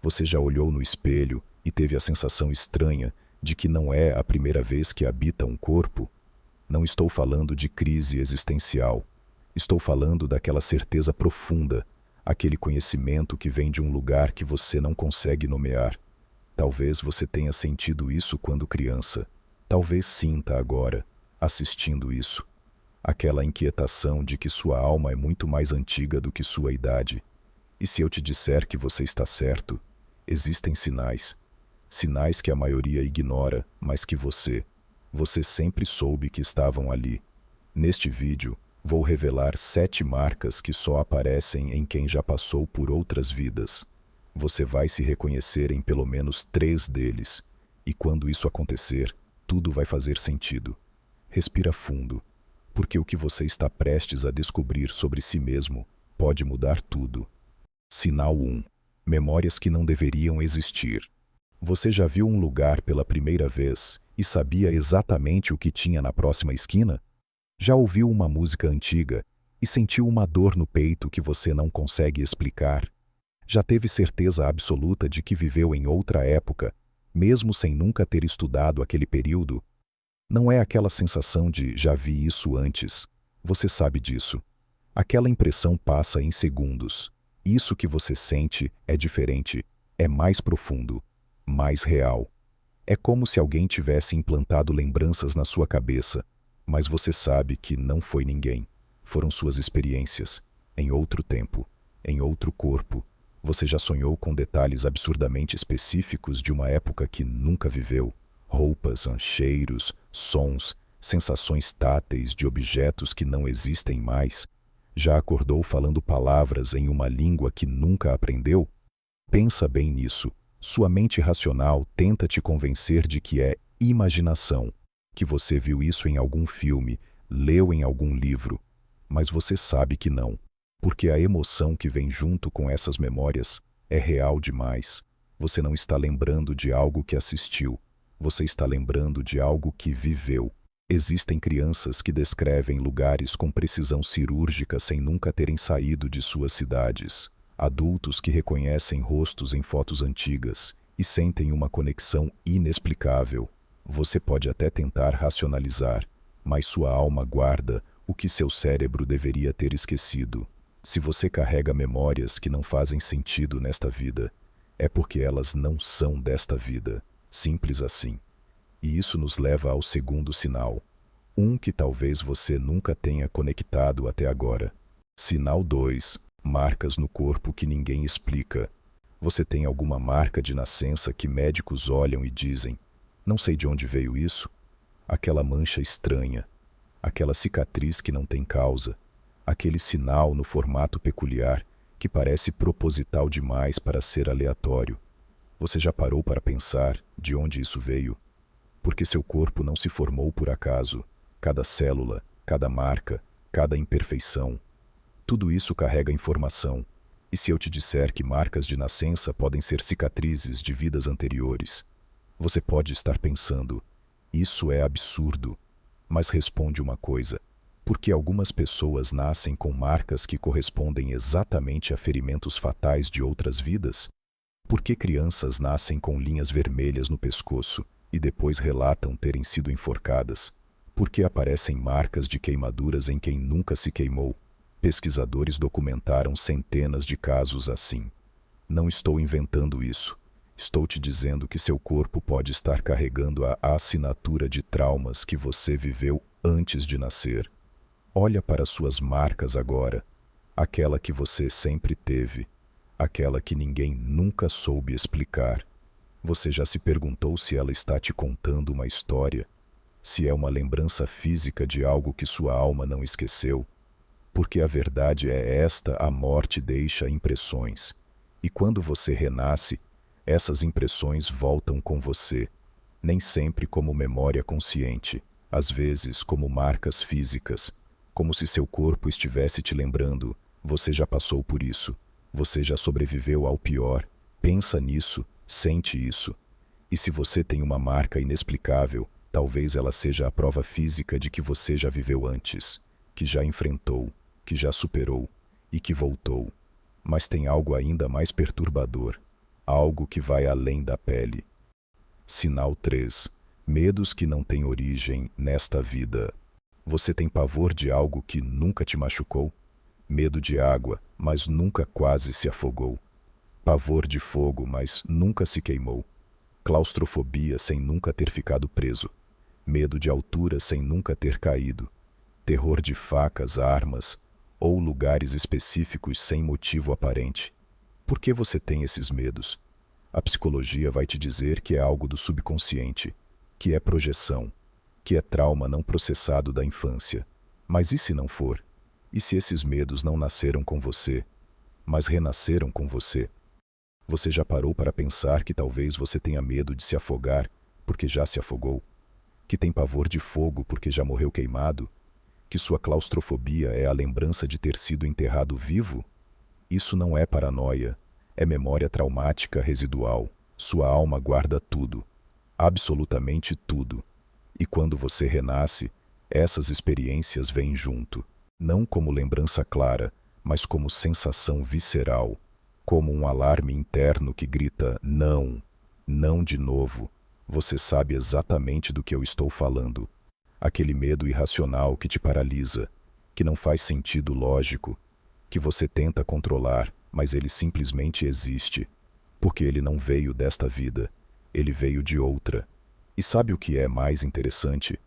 Você já olhou no espelho e teve a sensação estranha de que não é a primeira vez que habita um corpo? Não estou falando de crise existencial. Estou falando daquela certeza profunda, aquele conhecimento que vem de um lugar que você não consegue nomear. Talvez você tenha sentido isso quando criança. Talvez sinta agora, assistindo isso. Aquela inquietação de que sua alma é muito mais antiga do que sua idade. E se eu te disser que você está certo, existem sinais. Sinais que a maioria ignora, mas que você sempre soube que estavam ali. Neste vídeo, vou revelar 7 marcas que só aparecem em quem já passou por outras vidas. Você vai se reconhecer em pelo menos 3 deles. E quando isso acontecer, tudo vai fazer sentido. Respira fundo, porque o que você está prestes a descobrir sobre si mesmo pode mudar tudo. Sinal 1. Memórias que não deveriam existir. Você já viu um lugar pela primeira vez e sabia exatamente o que tinha na próxima esquina? Já ouviu uma música antiga e sentiu uma dor no peito que você não consegue explicar? Já teve certeza absoluta de que viveu em outra época, mesmo sem nunca ter estudado aquele período? Não é aquela sensação de já vi isso antes. Você sabe disso. Aquela impressão passa em segundos. Isso que você sente é diferente, é mais profundo, mais real. É como se alguém tivesse implantado lembranças na sua cabeça, mas você sabe que não foi ninguém. Foram suas experiências, em outro tempo, em outro corpo. Você já sonhou com detalhes absurdamente específicos de uma época que nunca viveu? Roupas, cheiros, sons, sensações táteis de objetos que não existem mais? Já acordou falando palavras em uma língua que nunca aprendeu? Pensa bem nisso. Sua mente racional tenta te convencer de que é imaginação, que você viu isso em algum filme, leu em algum livro. Mas você sabe que não, porque a emoção que vem junto com essas memórias é real demais. Você não está lembrando de algo que assistiu, você está lembrando de algo que viveu. Existem crianças que descrevem lugares com precisão cirúrgica sem nunca terem saído de suas cidades. Adultos que reconhecem rostos em fotos antigas e sentem uma conexão inexplicável. Você pode até tentar racionalizar, mas sua alma guarda o que seu cérebro deveria ter esquecido. Se você carrega memórias que não fazem sentido nesta vida, é porque elas não são desta vida. Simples assim. E isso nos leva ao segundo sinal. Um que talvez você nunca tenha conectado até agora. Sinal 2. Marcas no corpo que ninguém explica. Você tem alguma marca de nascença que médicos olham e dizem: não sei de onde veio isso? Aquela mancha estranha, aquela cicatriz que não tem causa, aquele sinal no formato peculiar que parece proposital demais para ser aleatório. Você já parou para pensar de onde isso veio? Porque seu corpo não se formou por acaso. Cada célula, cada marca, cada imperfeição. Tudo isso carrega informação. E se eu te disser que marcas de nascença podem ser cicatrizes de vidas anteriores? Você pode estar pensando, isso é absurdo. Mas responde uma coisa. Por que algumas pessoas nascem com marcas que correspondem exatamente a ferimentos fatais de outras vidas? Por que crianças nascem com linhas vermelhas no pescoço e depois relatam terem sido enforcadas? Por que aparecem marcas de queimaduras em quem nunca se queimou? Pesquisadores documentaram centenas de casos assim. Não estou inventando isso. Estou te dizendo que seu corpo pode estar carregando a assinatura de traumas que você viveu antes de nascer. Olha para suas marcas agora. Aquela que você sempre teve. Aquela que ninguém nunca soube explicar. Você já se perguntou se ela está te contando uma história? Se é uma lembrança física de algo que sua alma não esqueceu? Porque a verdade é esta: a morte deixa impressões. E quando você renasce, essas impressões voltam com você. Nem sempre como memória consciente, às vezes como marcas físicas, como se seu corpo estivesse te lembrando: você já passou por isso, você já sobreviveu ao pior, pensa nisso, sente isso. E se você tem uma marca inexplicável, talvez ela seja a prova física de que você já viveu antes, que já enfrentou, que já superou e que voltou. Mas tem algo ainda mais perturbador. algo que vai além da pele. Sinal 3. Medos que não têm origem nesta vida. Você tem pavor de algo que nunca te machucou? Medo de água, mas nunca quase se afogou. Pavor de fogo, mas nunca se queimou. Claustrofobia sem nunca ter ficado preso. Medo de altura sem nunca ter caído. Terror de facas, armas ou lugares específicos sem motivo aparente. Por que você tem esses medos? A psicologia vai te dizer que é algo do subconsciente, que é projeção, que é trauma não processado da infância. Mas e se não for? E se esses medos não nasceram com você, mas renasceram com você? Você já parou para pensar que talvez você tenha medo de se afogar porque já se afogou? Que tem pavor de fogo porque já morreu queimado? Que sua claustrofobia é a lembrança de ter sido enterrado vivo? Isso não é paranoia, é memória traumática residual. Sua alma guarda tudo, absolutamente tudo. E quando você renasce, essas experiências vêm junto, não como lembrança clara, mas como sensação visceral, como um alarme interno que grita não, não de novo. Você sabe exatamente do que eu estou falando. Aquele medo irracional que te paralisa, que não faz sentido lógico, que você tenta controlar, mas ele simplesmente existe, porque ele não veio desta vida, ele veio de outra. E sabe o que é mais interessante?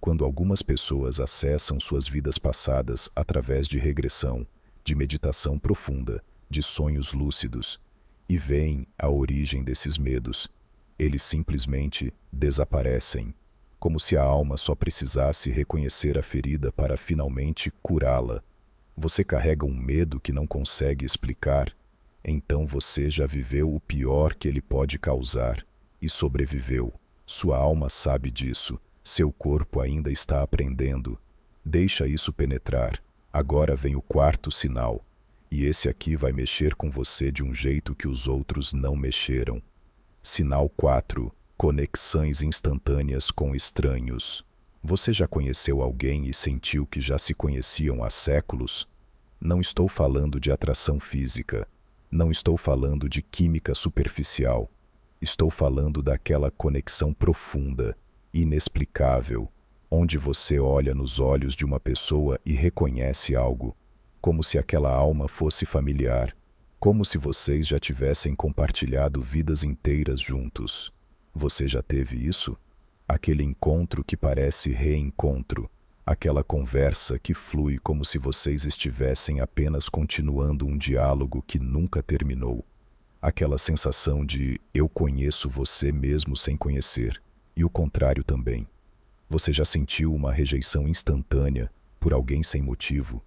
Quando algumas pessoas acessam suas vidas passadas através de regressão, de meditação profunda, de sonhos lúcidos, e veem a origem desses medos, eles simplesmente desaparecem, como se a alma só precisasse reconhecer a ferida para finalmente curá-la. Você carrega um medo que não consegue explicar, então você já viveu o pior que ele pode causar e sobreviveu. Sua alma sabe disso, seu corpo ainda está aprendendo. Deixa isso penetrar. Agora vem o quarto sinal, e esse aqui vai mexer com você de um jeito que os outros não mexeram. Sinal 4. Conexões instantâneas com estranhos. Você já conheceu alguém e sentiu que já se conheciam há séculos? Não estou falando de atração física. Não estou falando de química superficial. Estou falando daquela conexão profunda, inexplicável, onde você olha nos olhos de uma pessoa e reconhece algo, como se aquela alma fosse familiar, como se vocês já tivessem compartilhado vidas inteiras juntos. Você já teve isso? Aquele encontro que parece reencontro, aquela conversa que flui como se vocês estivessem apenas continuando um diálogo que nunca terminou. Aquela sensação de eu conheço você mesmo sem conhecer, e o contrário também. Você já sentiu uma rejeição instantânea por alguém sem motivo?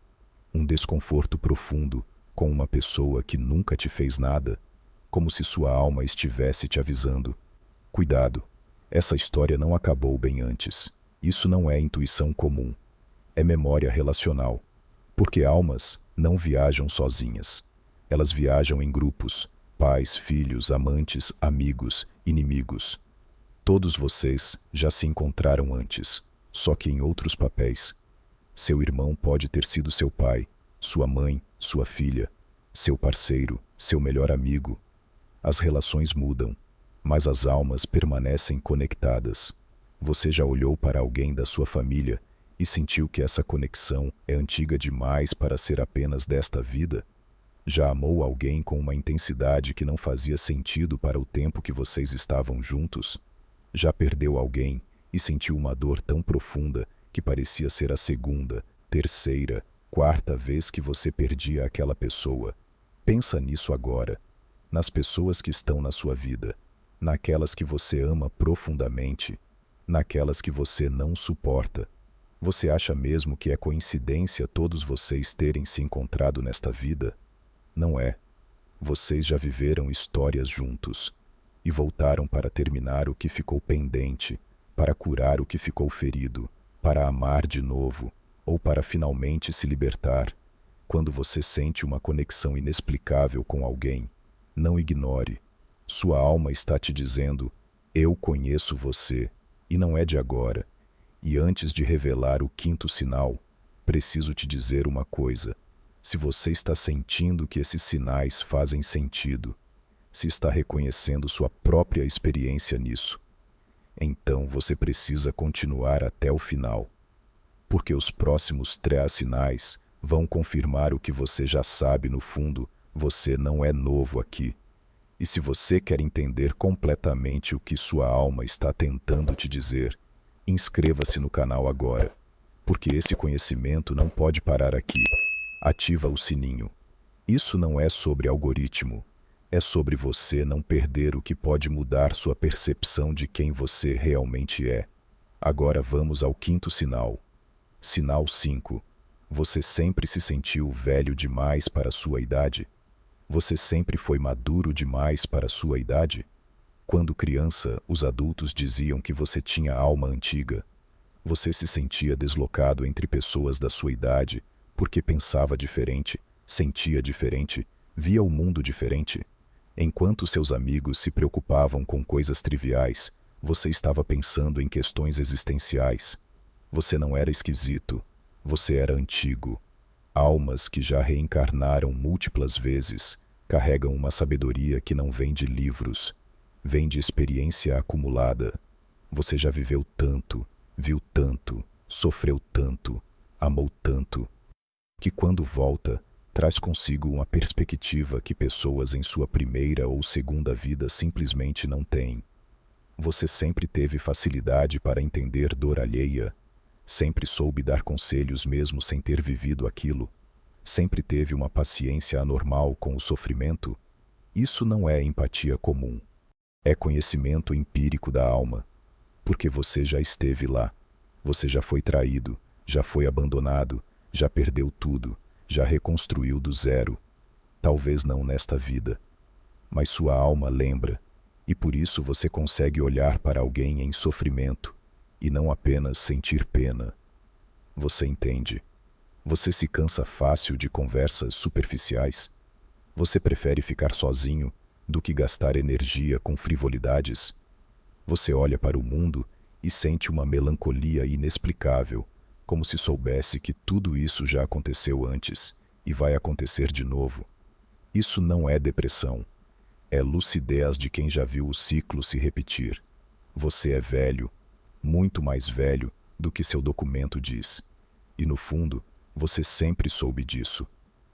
Um desconforto profundo com uma pessoa que nunca te fez nada, como se sua alma estivesse te avisando: cuidado, essa história não acabou bem antes. Isso não é intuição comum, é memória relacional, porque almas não viajam sozinhas. Elas viajam em grupos, pais, filhos, amantes, amigos, inimigos. Todos vocês já se encontraram antes, só que em outros papéis. Seu irmão pode ter sido seu pai, sua mãe, sua filha, seu parceiro, seu melhor amigo. As relações mudam, mas as almas permanecem conectadas. Você já olhou para alguém da sua família e sentiu que essa conexão é antiga demais para ser apenas desta vida? Já amou alguém com uma intensidade que não fazia sentido para o tempo que vocês estavam juntos? Já perdeu alguém e sentiu uma dor tão profunda que parecia ser a segunda, terceira, quarta vez que você perdia aquela pessoa? Pensa nisso agora, nas pessoas que estão na sua vida, naquelas que você ama profundamente, naquelas que você não suporta. Você acha mesmo que é coincidência todos vocês terem se encontrado nesta vida? Não é. Vocês já viveram histórias juntos e voltaram para terminar o que ficou pendente, para curar o que ficou ferido, para amar de novo ou para finalmente se libertar. Quando você sente uma conexão inexplicável com alguém, não ignore. Sua alma está te dizendo: eu conheço você, e não é de agora. E antes de revelar o quinto sinal, preciso te dizer uma coisa. Se você está sentindo que esses sinais fazem sentido, se está reconhecendo sua própria experiência nisso, então você precisa continuar até o final, porque os próximos 3 sinais vão confirmar o que você já sabe no fundo: você não é novo aqui. E se você quer entender completamente o que sua alma está tentando te dizer, inscreva-se no canal agora, porque esse conhecimento não pode parar aqui. Ativa o sininho. Isso não é sobre algoritmo, é sobre você não perder o que pode mudar sua percepção de quem você realmente é. Agora vamos ao 5º sinal. Sinal 5. Você sempre se sentiu velho demais para sua idade? Você sempre foi maduro demais para sua idade? Quando criança, os adultos diziam que você tinha alma antiga. Você se sentia deslocado entre pessoas da sua idade porque pensava diferente, sentia diferente, via o mundo diferente. Enquanto seus amigos se preocupavam com coisas triviais, você estava pensando em questões existenciais. Você não era esquisito, você era antigo. Almas que já reencarnaram múltiplas vezes carregam uma sabedoria que não vem de livros, vem de experiência acumulada. Você já viveu tanto, viu tanto, sofreu tanto, amou tanto, que quando volta, traz consigo uma perspectiva que pessoas em sua primeira ou segunda vida simplesmente não têm. Você sempre teve facilidade para entender dor alheia, sempre soube dar conselhos mesmo sem ter vivido aquilo, sempre teve uma paciência anormal com o sofrimento. Isso não é empatia comum, é conhecimento empírico da alma, porque você já esteve lá, você já foi traído, já foi abandonado, já perdeu tudo, já reconstruiu do zero. Talvez não nesta vida, mas sua alma lembra, e por isso você consegue olhar para alguém em sofrimento e não apenas sentir pena. Você entende? Você se cansa fácil de conversas superficiais? Você prefere ficar sozinho do que gastar energia com frivolidades? Você olha para o mundo e sente uma melancolia inexplicável, como se soubesse que tudo isso já aconteceu antes e vai acontecer de novo. Isso não é depressão, é lucidez de quem já viu o ciclo se repetir. Você é velho, muito mais velho do que seu documento diz. E no fundo, você sempre soube disso.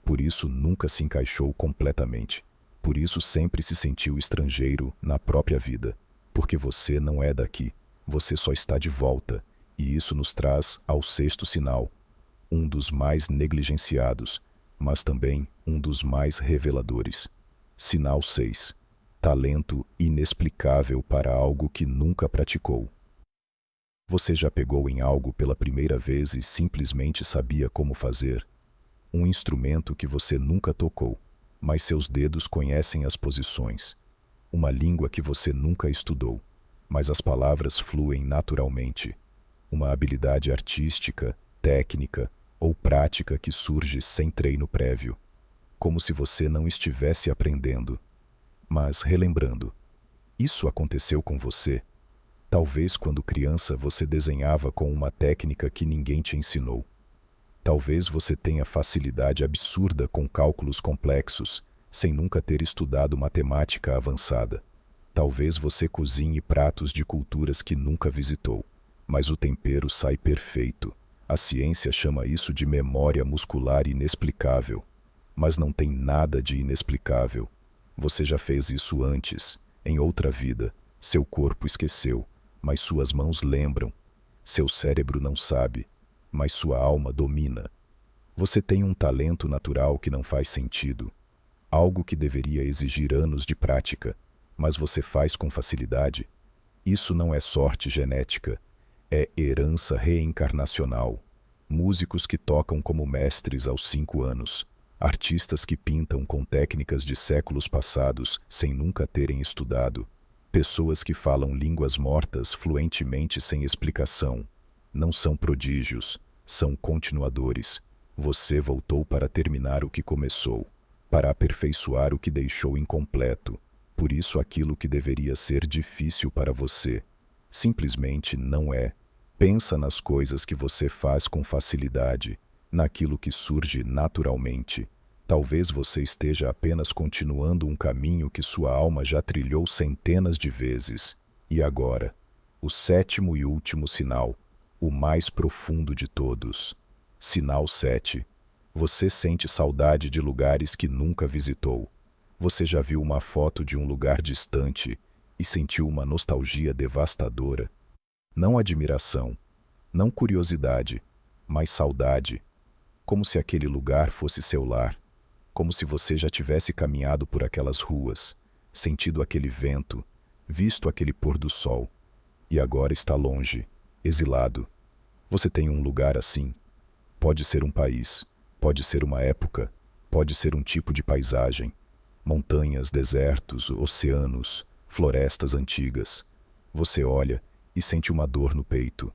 Por isso nunca se encaixou completamente. Por isso sempre se sentiu estrangeiro na própria vida. Porque você não é daqui, você só está de volta. E isso nos traz ao 6º sinal, um dos mais negligenciados, mas também um dos mais reveladores. Sinal 6. Talento inexplicável para algo que nunca praticou. Você já pegou em algo pela primeira vez e simplesmente sabia como fazer? Um instrumento que você nunca tocou, mas seus dedos conhecem as posições. Uma língua que você nunca estudou, mas as palavras fluem naturalmente. Uma habilidade artística, técnica ou prática que surge sem treino prévio, como se você não estivesse aprendendo, mas relembrando. Isso aconteceu com você? Talvez quando criança você desenhava com uma técnica que ninguém te ensinou. Talvez você tenha facilidade absurda com cálculos complexos, sem nunca ter estudado matemática avançada. Talvez você cozinhe pratos de culturas que nunca visitou, mas o tempero sai perfeito. A ciência chama isso de memória muscular inexplicável. Mas não tem nada de inexplicável. Você já fez isso antes, em outra vida. Seu corpo esqueceu, mas suas mãos lembram. Seu cérebro não sabe, mas sua alma domina. Você tem um talento natural que não faz sentido. Algo que deveria exigir anos de prática, mas você faz com facilidade. Isso não é sorte genética, é herança reencarnacional. Músicos que tocam como mestres aos 5 anos. Artistas que pintam com técnicas de séculos passados sem nunca terem estudado. Pessoas que falam línguas mortas fluentemente sem explicação. Não são prodígios, são continuadores. Você voltou para terminar o que começou, para aperfeiçoar o que deixou incompleto. Por isso aquilo que deveria ser difícil para você, simplesmente não é. Pensa nas coisas que você faz com facilidade, naquilo que surge naturalmente. Talvez você esteja apenas continuando um caminho que sua alma já trilhou centenas de vezes. E agora, o sétimo e último sinal, o mais profundo de todos. Sinal 7. Você sente saudade de lugares que nunca visitou. Você já viu uma foto de um lugar distante e sentiu uma nostalgia devastadora? Não admiração, não curiosidade, mas saudade. Como se aquele lugar fosse seu lar. Como se você já tivesse caminhado por aquelas ruas, sentido aquele vento, visto aquele pôr do sol. E agora está longe, exilado. Você tem um lugar assim. Pode ser um país, pode ser uma época, pode ser um tipo de paisagem. Montanhas, desertos, oceanos, florestas antigas. Você olha e sente uma dor no peito.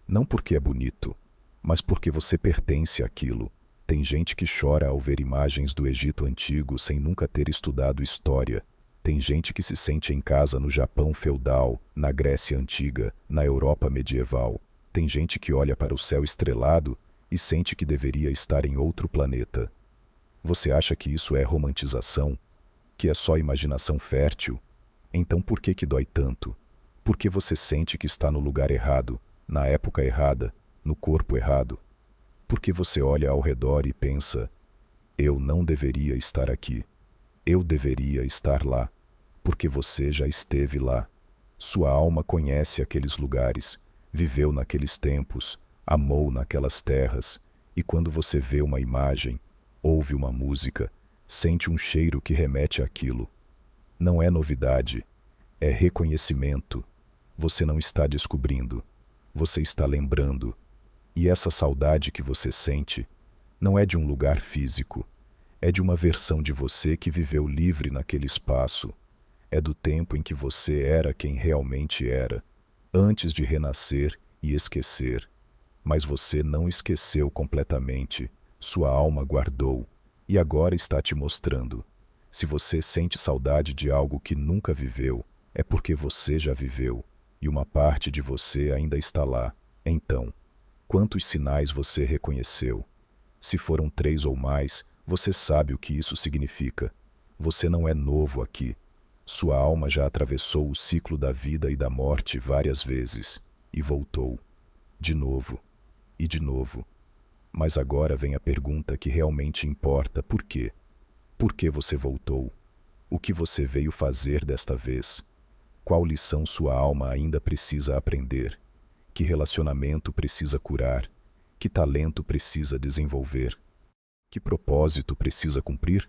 Não porque é bonito, mas porque você pertence àquilo. Tem gente que chora ao ver imagens do Egito antigo sem nunca ter estudado história. Tem gente que se sente em casa no Japão feudal, na Grécia antiga, na Europa medieval. Tem gente que olha para o céu estrelado e sente que deveria estar em outro planeta. Você acha que isso é romantização? Que é só imaginação fértil? Então por que dói tanto? Por que você sente que está no lugar errado, na época errada, no corpo errado? Porque você olha ao redor e pensa, eu não deveria estar aqui. Eu deveria estar lá. Porque você já esteve lá. Sua alma conhece aqueles lugares, viveu naqueles tempos, amou naquelas terras, e quando você vê uma imagem, ouve uma música, sente um cheiro que remete àquilo. Não é novidade, é reconhecimento. Você não está descobrindo, você está lembrando. E essa saudade que você sente não é de um lugar físico, é de uma versão de você que viveu livre naquele espaço. É do tempo em que você era quem realmente era, antes de renascer e esquecer. Mas você não esqueceu completamente, sua alma guardou, e agora está te mostrando. Se você sente saudade de algo que nunca viveu, é porque você já viveu, e uma parte de você ainda está lá. Então, quantos sinais você reconheceu? Se foram 3 ou mais, você sabe o que isso significa. Você não é novo aqui. Sua alma já atravessou o ciclo da vida e da morte várias vezes, e voltou. De novo, e de novo. Mas agora vem a pergunta que realmente importa: por quê? Por que você voltou? O que você veio fazer desta vez? Qual lição sua alma ainda precisa aprender? Que relacionamento precisa curar? Que talento precisa desenvolver? Que propósito precisa cumprir?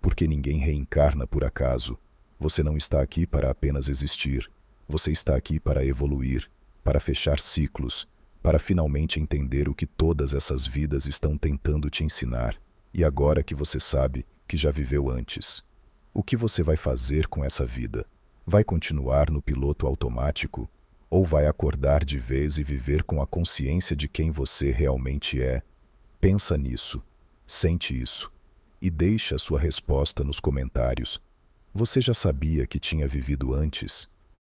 Porque ninguém reencarna por acaso. Você não está aqui para apenas existir. Você está aqui para evoluir, para fechar ciclos, para finalmente entender o que todas essas vidas estão tentando te ensinar. E agora que você sabe que já viveu antes, o que você vai fazer com essa vida? Vai continuar no piloto automático? Ou vai acordar de vez e viver com a consciência de quem você realmente é? Pensa nisso, sente isso, e deixa a sua resposta nos comentários. Você já sabia que tinha vivido antes?